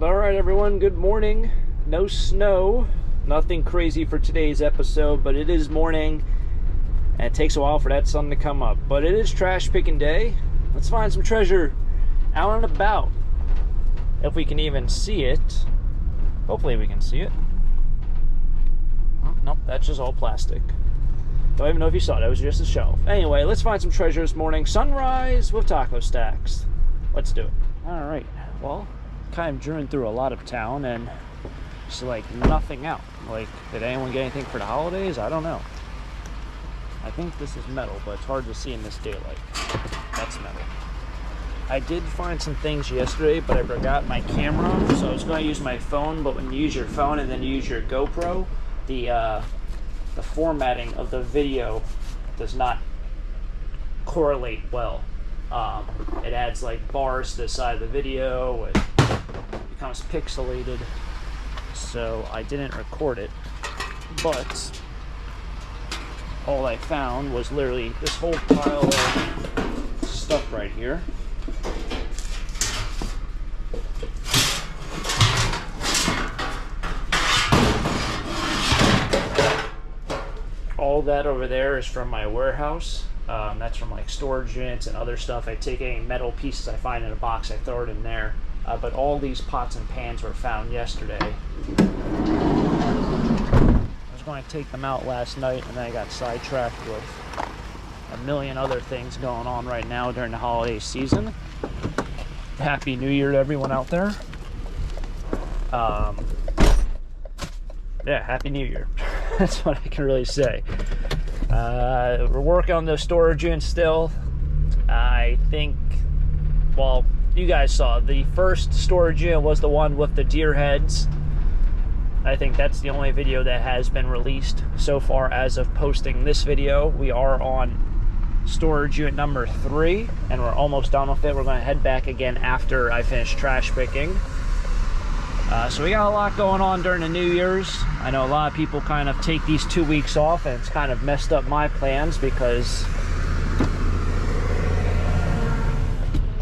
Alright everyone, good morning. No snow, nothing crazy for today's episode, but it is morning and it takes a while for that sun to come up. But it is trash picking day. Let's find some treasure out and about. If we can even see it. Hopefully we can see it. Oh, nope, that's just all plastic. Don't even know if you saw it, that was just a shelf. Anyway, let's find some treasure this morning. Sunrise with taco stacks. Let's do it. Alright, well, kind of journeyed through a lot of town and just like nothing out. Like, did anyone get anything for the holidays? I don't know. I think this is metal, but it's hard to see in this daylight. That's metal. I did find some things yesterday, but I forgot my camera, so I was going to use my phone. But when you use your phone and then you use your GoPro, the formatting of the video does not correlate well. It adds like bars to the side of the video. It becomes pixelated, so I didn't record it. But all I found was literally this whole pile of stuff right here. All that over there is from my warehouse. That's from like storage units and other stuff. I take any metal pieces I find in a box, I throw it in there. But all these pots and pans were found yesterday. I was going to take them out last night, and then I got sidetracked with a million other things going on right now during the holiday season. Happy New Year to everyone out there. Yeah, Happy New Year. That's what I can really say. We're working on those storage units still. I think, well, you guys saw the first storage unit was the one with the deer heads. I think that's the only video that has been released so far as of posting this video. We are on storage unit number 3 and we're almost done with it. We're going to head back again after I finish trash picking. So we got a lot going on during the New Year's. I know a lot of people kind of take these 2 weeks off, and it's kind of messed up my plans because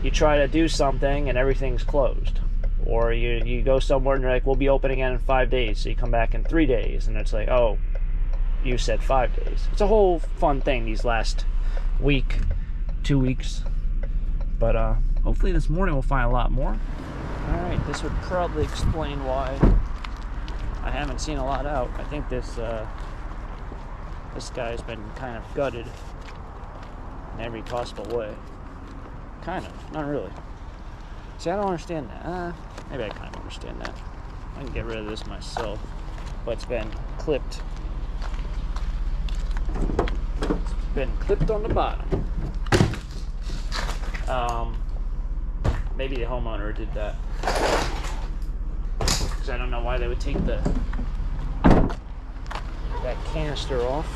you try to do something and everything's closed. Or you go somewhere and you're like, we'll be open again in 5 days. So you come back in 3 days and it's like, oh, you said 5 days. It's a whole fun thing these last week, 2 weeks. But hopefully this morning we'll find a lot more. Alright, this would probably explain why I haven't seen a lot out. I think this guy's been kind of gutted in every possible way. Kind of, not really. See, I don't understand that. Maybe I kind of understand that. I can get rid of this myself, but it's been clipped. It's been clipped on the bottom. Maybe the homeowner did that. Because I don't know why they would take that canister off.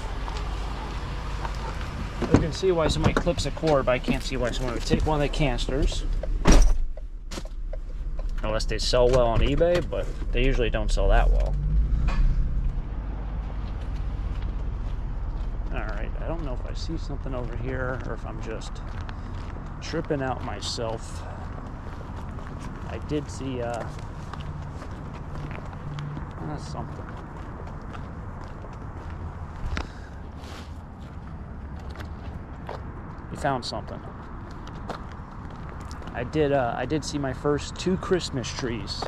I can see why somebody clips a cord, but I can't see why someone would take one of the canisters. Unless they sell well on eBay, but they usually don't sell that well. Alright, I don't know if I see something over here or if I'm just tripping out myself. I did see something. You found something. I did see my first 2 Christmas trees.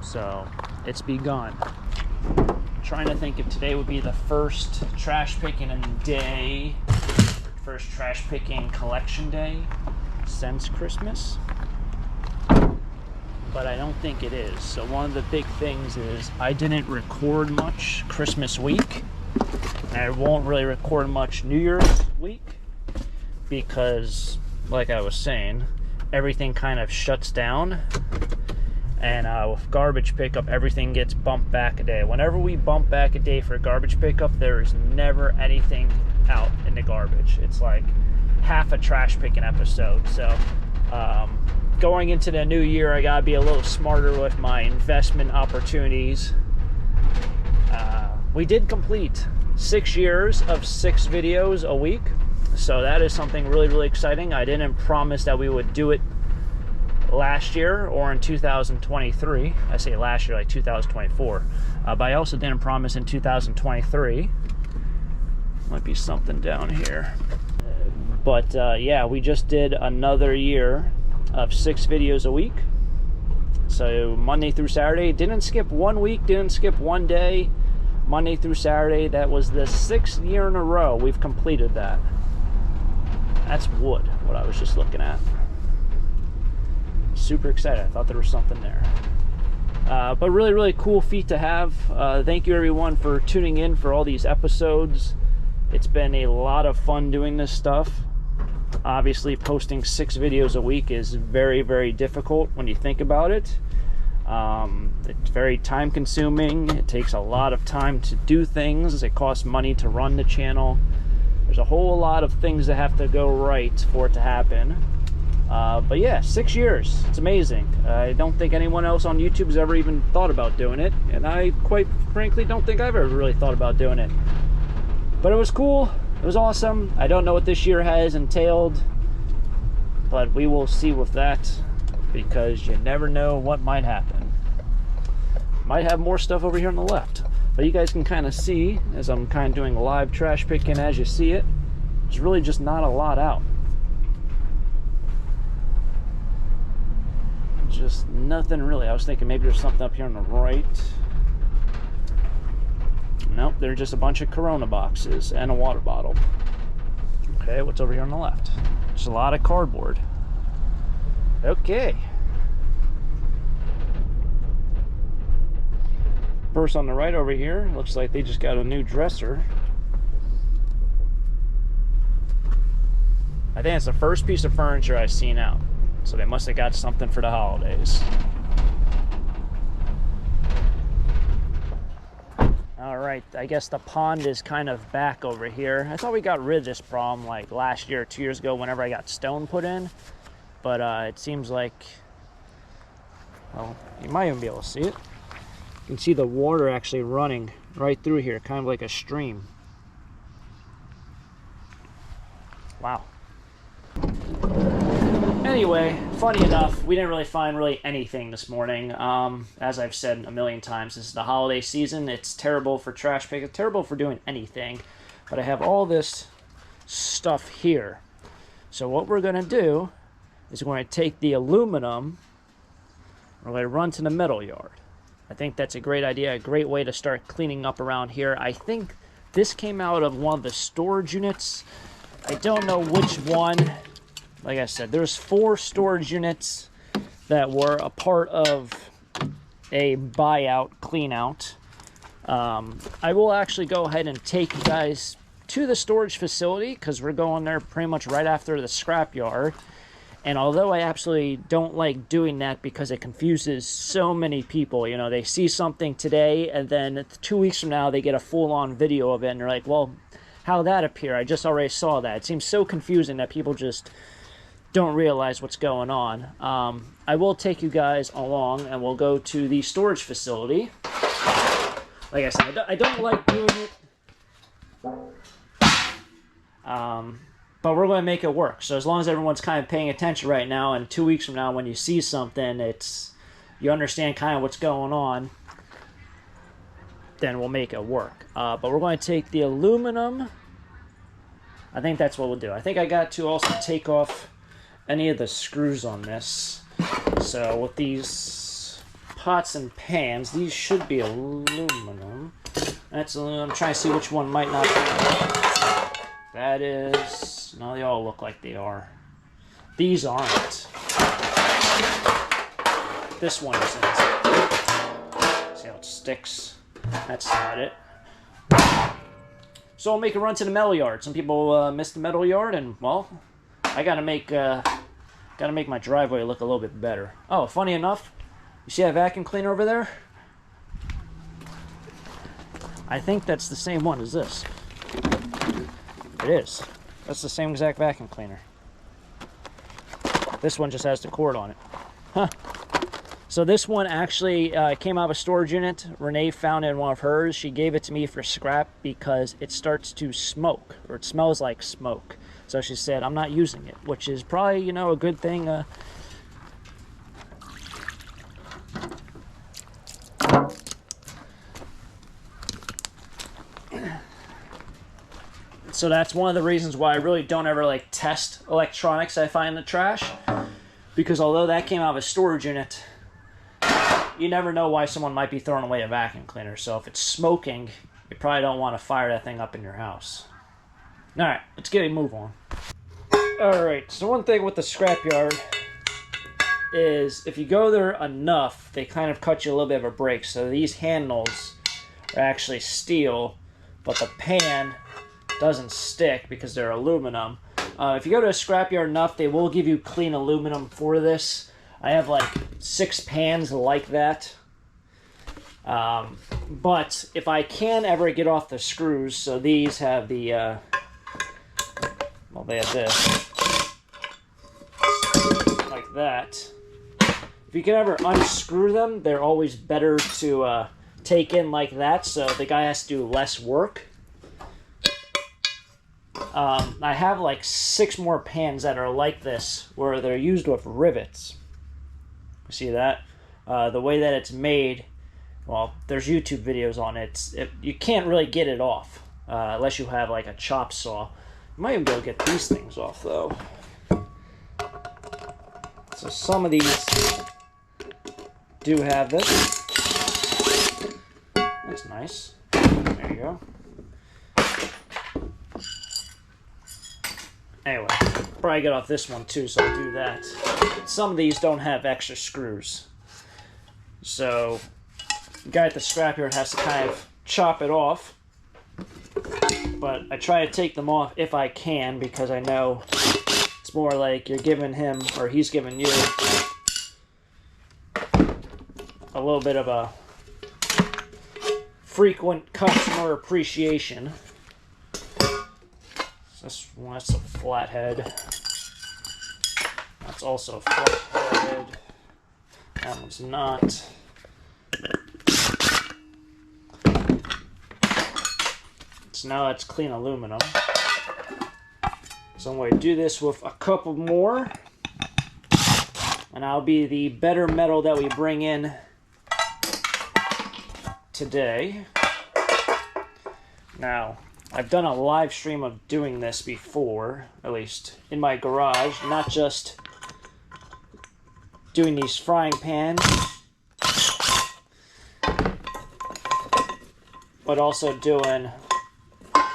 So it's begun. I'm trying to think if today would be the first trash picking day, first trash picking collection day since Christmas. But I don't think it is. So one of the big things is I didn't record much Christmas week. And I won't really record much New Year's week because, like I was saying, everything kind of shuts down. And with garbage pickup, everything gets bumped back a day. Whenever we bump back a day for garbage pickup, there is never anything out in the garbage. It's like half a trash picking episode. So, going into the new year, I gotta be a little smarter with my investment opportunities. We did complete 6 years of 6 videos a week, so that is something really, really exciting. I didn't promise that we would do it last year or in 2023. I say last year, like 2024. But I also didn't promise in 2023. Might be something down here. But yeah, we just did another year of 6 videos a week. So Monday through Saturday, didn't skip 1 week, didn't skip 1 day. Monday through Saturday, that was the 6th year in a row we've completed that. That's wood, what I was just looking at. Super excited. I thought there was something there. But really cool feat to have. Thank you everyone for tuning in for all these episodes. It's been a lot of fun doing this stuff. Obviously, posting 6 videos a week is very difficult when you think about it. It's very time consuming. It takes a lot of time to do things. It costs money to run the channel. There's a whole lot of things that have to go right for it to happen. But yeah, 6 years. It's amazing. I don't think anyone else on YouTube has ever even thought about doing it. And I, quite frankly, don't think I've ever really thought about doing it. But it was cool. It was awesome. I don't know what this year has entailed, but we will see with that, because you never know what might happen. Might have more stuff over here on the left. But you guys can kind of see, as I'm kind of doing live trash picking as you see it, there's really just not a lot out. Just nothing really. I was thinking maybe there's something up here on the right. Nope, they're just a bunch of Corona boxes and a water bottle. Okay, what's over here on the left? Just a lot of cardboard. Okay. First on the right over here, looks like they just got a new dresser. I think it's the first piece of furniture I've seen out. So they must have got something for the holidays. All right, I guess the pond is kind of back over here. I thought we got rid of this problem like last year or 2 years ago whenever I got stone put in. But it seems like, well, you might even be able to see it. You can see the water actually running right through here, kind of like a stream. Wow. Anyway, funny enough, we didn't really find anything this morning. As I've said a million times, this is the holiday season. It's terrible for trash picking, it's terrible for doing anything. But I have all this stuff here. So what we're going to do is we're going to take the aluminum, we're going to run to the metal yard. I think that's a great idea, a great way to start cleaning up around here. I think this came out of one of the storage units. I don't know which one. Like I said, there's 4 storage units that were a part of a buyout, clean out. I will actually go ahead and take you guys to the storage facility, because we're going there pretty much right after the scrapyard. And although I absolutely don't like doing that because it confuses so many people, you know, they see something today and then 2 weeks from now they get a full-on video of it and they're like, well, how'd that appear? I just already saw that. It seems so confusing that people just don't realize what's going on. I will take you guys along and we'll go to the storage facility. Like I said, I don't like doing it. But we're going to make it work. So as long as everyone's kind of paying attention right now, and 2 weeks from now when you see something, you understand kind of what's going on, then we'll make it work. But we're going to take the aluminum. I think that's what we'll do. I think I got to also take off any of the screws on this. So with these pots and pans, these should be aluminum. That's aluminum. I'm trying to see which one might not be. That is, no, they all look like they are. These aren't. This one isn't. See how it sticks? That's not it. So I'll make a run to the metal yard. Some people miss the metal yard, and well, I gotta make my driveway look a little bit better. Oh, funny enough, you see that vacuum cleaner over there? I think that's the same one as this. It is. That's the same exact vacuum cleaner. This one just has the cord on it. Huh. So this one actually came out of a storage unit. Renee found it in one of hers. She gave it to me for scrap because it starts to smoke, or it smells like smoke. So she said, I'm not using it, which is probably, you know, a good thing. So that's one of the reasons why I really don't ever like test electronics I find in the trash, because although that came out of a storage unit, you never know why someone might be throwing away a vacuum cleaner. So if it's smoking, you probably don't want to fire that thing up in your house. All right, let's get a move on. All right, so one thing with the scrapyard is if you go there enough, they kind of cut you a little bit of a break. So these handles are actually steel, but the pan doesn't stick because they're aluminum. If you go to a scrapyard enough, they will give you clean aluminum for this. I have like 6 pans like that. But if I can ever get off the screws, so these have the, well, they have this, like that. If you can ever unscrew them, they're always better to take in like that, so the guy has to do less work. I have like 6 more pans that are like this, where they're used with rivets. See that? The way that it's made, well, there's YouTube videos on it. You can't really get it off unless you have like a chop saw. You might even be able to get these things off though. So some of these do have this. That's nice. There you go. Anyway, probably get off this one too, so I'll do that. Some of these don't have extra screws. So, the guy at the scrapyard has to kind of chop it off. But I try to take them off if I can, because I know it's more like you're giving him, or he's giving you, a little bit of a frequent customer appreciation. That's a flathead. That's also a flathead. That one's not. So now it's clean aluminum. So I'm going to do this with a couple more. And I'll be the better metal that we bring in today. Now, I've done a live stream of doing this before, at least in my garage, not just doing these frying pans, but also doing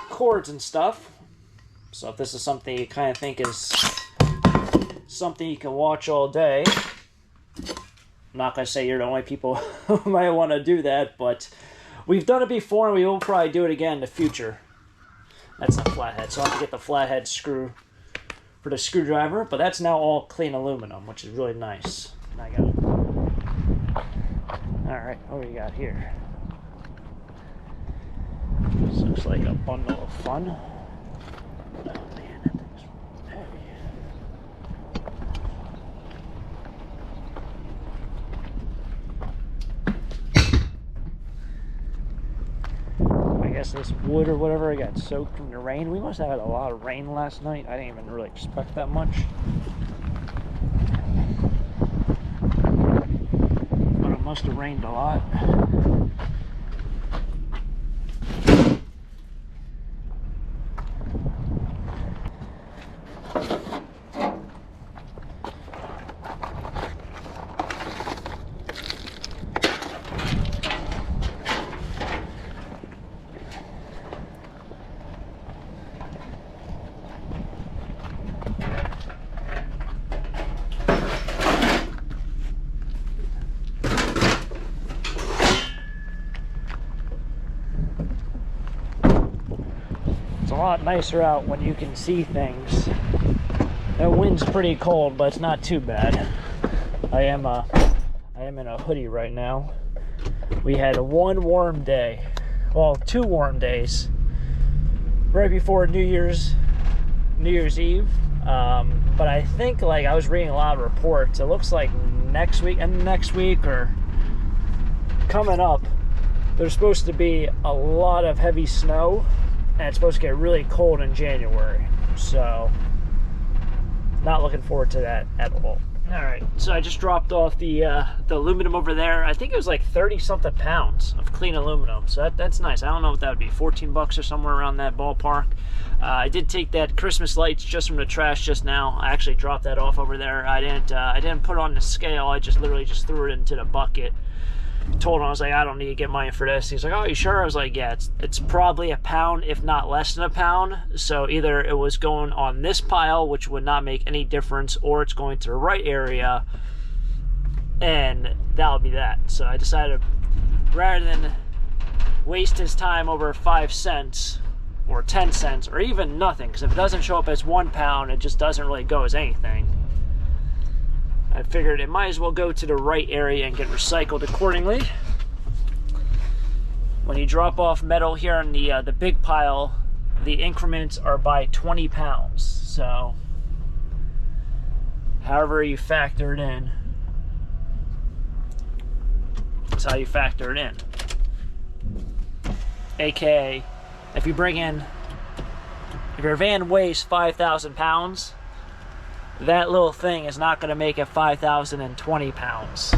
cords and stuff. So if this is something you kind of think is something you can watch all day, I'm not going to say you're the only people who might want to do that, but we've done it before and we will probably do it again in the future. That's a flathead, so I'll have to get the flathead screw for the screwdriver, but that's now all clean aluminum, which is really nice. And I got it. Alright, what do we got here? This looks like a bundle of fun. Oh man, that thing's heavy. I guess this wood or whatever I got soaked from the rain. We must have had a lot of rain last night. I didn't even really expect that much. But it must have rained a lot. It's a lot nicer out when you can see things. The wind's pretty cold, but it's not too bad. I am in a hoodie right now. We had one warm day, well, 2 warm days, right before New Year's Eve. But I think, like, I was reading a lot of reports. It looks like next week or coming up, there's supposed to be a lot of heavy snow, and it's supposed to get really cold in January. So, not looking forward to that at all. All right, so I just dropped off the aluminum over there. I think it was like 30-something pounds of clean aluminum, so that's nice. I don't know what that would be, 14 bucks or somewhere around that ballpark. I did take that Christmas lights just from the trash just now. I actually dropped that off over there. I didn't put it on the scale. I just literally just threw it into the bucket. Told him, I was like, I don't need to get money for this. He's like, oh, you sure? I was like, yeah, it's probably a pound, if not less than a pound. So either it was going on this pile, which would not make any difference, or it's going to the right area, and that'll be that. So I decided, rather than waste his time over 5 cents or 10 cents or even nothing, because if it doesn't show up as 1 pound, it just doesn't really go as anything. I figured it might as well go to the right area and get recycled accordingly. When you drop off metal here on the big pile, the increments are by 20 pounds. So, however you factor it in, that's how you factor it in. AKA, if your van weighs 5,000 pounds, that little thing is not going to make it 5,020 pounds.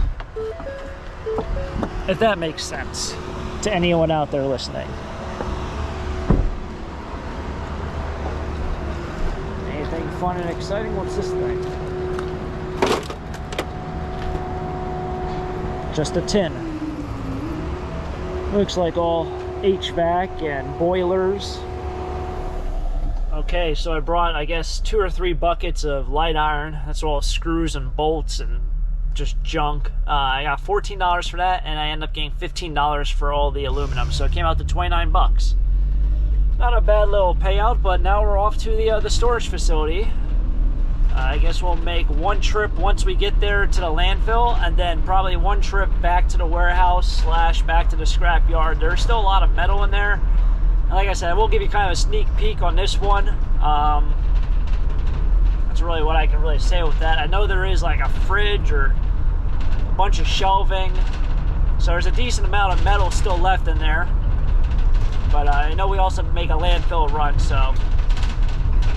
If that makes sense to anyone out there listening. Anything fun and exciting? What's this thing? Just a tin. Looks like all HVAC and boilers. Okay, so I brought, I guess, 2 or 3 buckets of light iron. That's all screws and bolts and just junk. I got $14 for that, and I ended up getting $15 for all the aluminum. So it came out to 29 bucks. Not a bad little payout, but now we're off to the storage facility. I guess we'll make one trip once we get there to the landfill, and then probably one trip back to the warehouse / back to the scrapyard. There's still a lot of metal in there. Like I said, we'll give you kind of a sneak peek on this one. That's really what I can really say with that. I know there is like a fridge or a bunch of shelving, so there's a decent amount of metal still left in there. But I know we also make a landfill run, so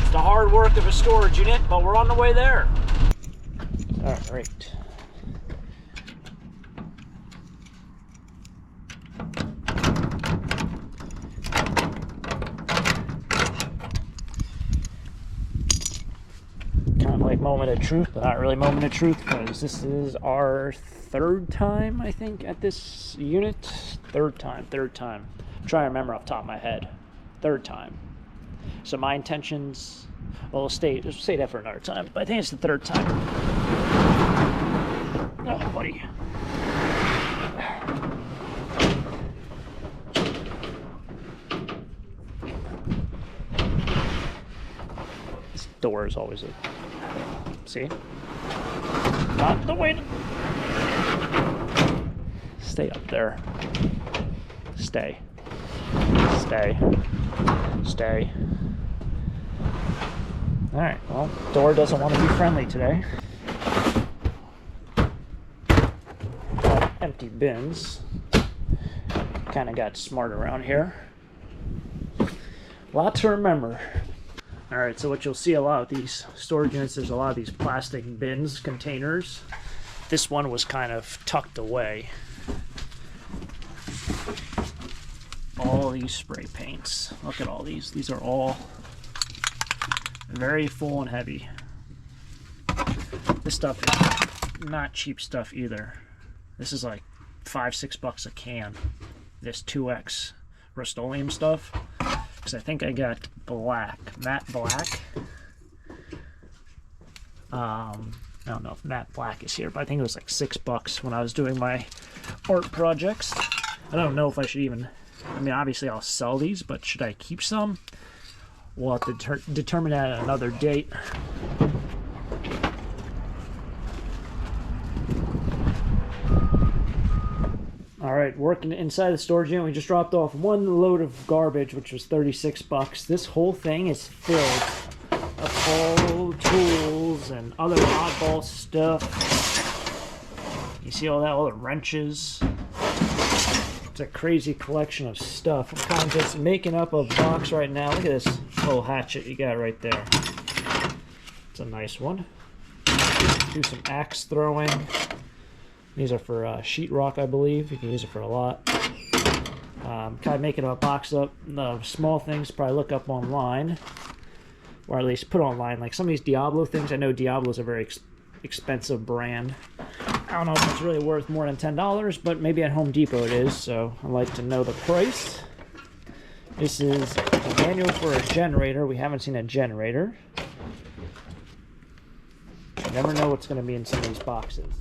it's the hard work of a storage unit, but we're on the way there. All right. Moment of truth, but not really moment of truth, because this is our 3rd time, I think, at this unit. Third time. I'm trying to remember off the top of my head. 3rd time. So my intentions, well, we'll say that for another time, but I think it's the 3rd time. Oh, buddy. This door is always a... See? Not the way to... Stay up there. Stay. Alright, well, door doesn't want to be friendly today. Empty bins. Kind of got smart around here. A lot to remember. Alright, so what you'll see a lot of these storage units, there's a lot of these plastic bins, containers. This one was kind of tucked away. All these spray paints. Look at all these. These are all very full and heavy. This stuff is not cheap stuff either. This is like $5-6 bucks a can. This 2X Rust-Oleum stuff. Because I think I got matte black. I don't know if matte black is here, but I think it was like $6 when I was doing my art projects. I don't know if I should even, I mean, obviously I'll sell these, but should I keep some? We'll have to determine that at another date. Alright, working inside the storage unit, we just dropped off one load of garbage, which was 36 bucks. This whole thing is filled of all tools and other oddball stuff. You see all that, all the wrenches. It's a crazy collection of stuff. I'm kind of just making up a box right now. Look at this little hatchet you got right there. It's a nice one. do some axe throwing. These are for sheetrock, I believe. You can use it for a lot. Kind of making a box up. The small things probably look up online, or at least put online. Like some of these Diablo things. I know Diablo's a very expensive brand. I don't know if it's really worth more than $10, but maybe at Home Depot it is, so I'd like to know the price. This is a manual for a generator. We haven't seen a generator. You never know what's going to be in some of these boxes.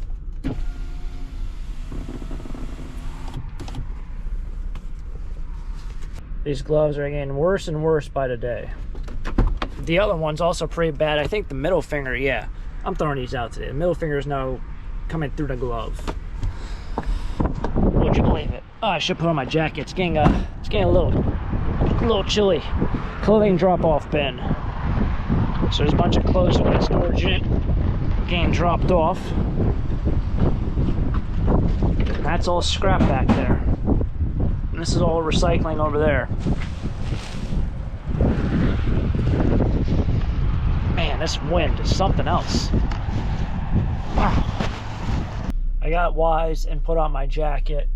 These gloves are getting worse and worse by the day. The other one's also pretty bad. I think the middle finger, yeah. I'm throwing these out today. The middle finger is now coming through the glove. Would you believe it? Oh, I should put on my jacket. It's getting a little chilly. Clothing drop-off bin. So there's a bunch of clothes in my storage unit getting dropped off. That's all scrap back there. And this is all recycling over there. Man, this wind is something else. Wow. I got wise and put on my jacket.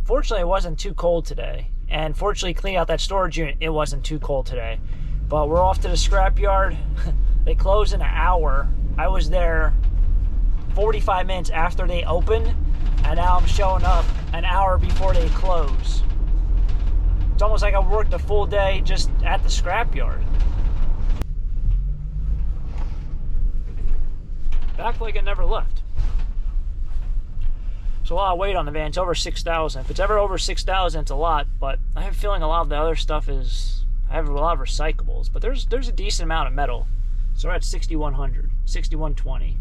Fortunately, it wasn't too cold today. And fortunately, cleaning out that storage unit, it wasn't too cold today. But we're off to the scrapyard. They close in an hour. I was there 45 minutes after they opened, and now I'm showing up an hour before they close. It's almost like I worked a full day just at the scrapyard. Back like I never left. It's a lot of weight on the van. It's over 6,000. If it's ever over 6,000, it's a lot, but I have a feeling a lot of the other stuff is, I have a lot of recyclables, but there's a decent amount of metal. So we're at 6,100, 6,120.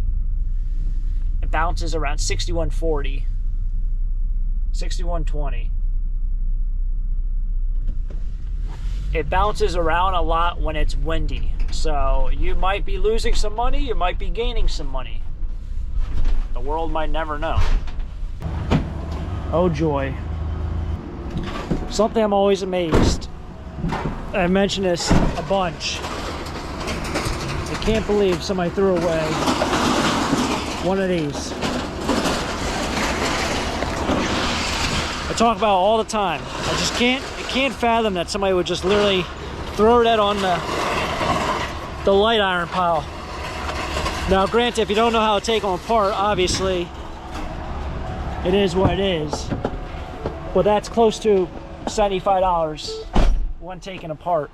It bounces around 6,140, 6,120. It bounces around a lot when it's windy. So you might be losing some money, you might be gaining some money. The world might never know. Oh joy. Something I'm always amazed. I've mentioned this a bunch. I can't believe somebody threw away one of these. I talk about it all the time. I can't fathom that somebody would just literally throw that on the light iron pile. Now granted, if you don't know how to take them apart, obviously it is what it is, but that's close to $75 when taken apart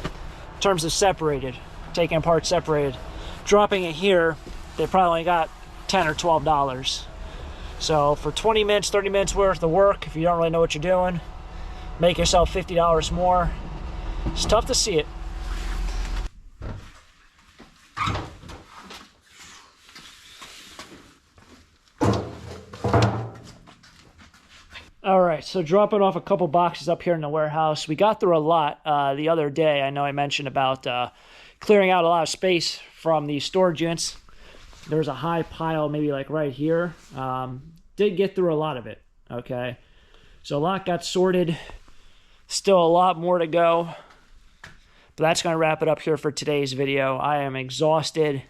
in terms of separated, taking apart separated. Dropping it here, they probably only got $10 or $12. So for 20 minutes, 30 minutes worth of work, if you don't really know what you're doing, make yourself $50 more. It's tough to see it. All right, so dropping off a couple boxes up here in the warehouse. We got through a lot the other day. I know I mentioned about clearing out a lot of space from the storage units. There's a high pile, maybe like right here. Did get through a lot of it, okay? So a lot got sorted. Still a lot more to go. But that's going to wrap it up here for today's video. I am exhausted.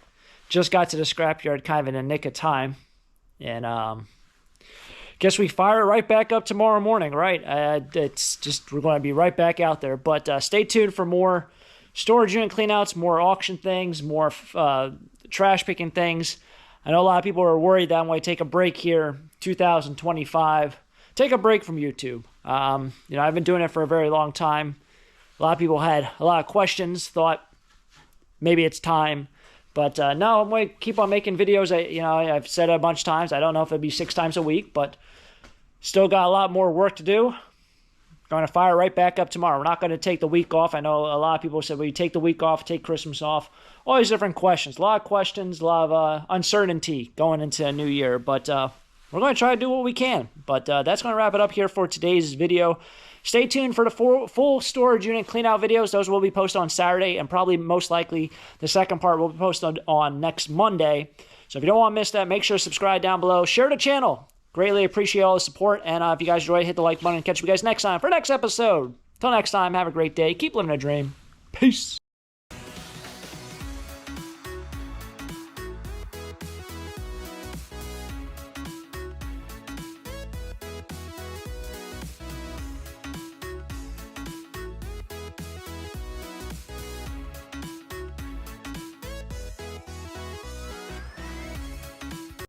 Just got to the scrapyard kind of in the nick of time. And guess we fire it right back up tomorrow morning, right? It's just, we're going to be right back out there. But stay tuned for more storage unit cleanouts, more auction things, more trash picking things. I know a lot of people are worried that I'm going to take a break here, 2025. Take a break from YouTube. You know, I've been doing it for a very long time. A lot of people had a lot of questions, thought maybe it's time. But no, I'm going to keep on making videos. I've said it a bunch of times. I don't know if it'll be 6 times a week, but still got a lot more work to do. Going to fire right back up tomorrow. We're not going to take the week off. I know a lot of people said, well, you take the week off, take Christmas off. All these different questions. A lot of questions, a lot of uncertainty going into a new year. But we're going to try to do what we can. But that's going to wrap it up here for today's video. Stay tuned for the full storage unit clean-out videos. Those will be posted on Saturday, and probably most likely the second part will be posted on next Monday. So if you don't want to miss that, make sure to subscribe down below. Share the channel. Greatly appreciate all the support. And if you guys enjoyed, hit the like button and catch you guys next time for next episode. Till next time, have a great day. Keep living a dream. Peace.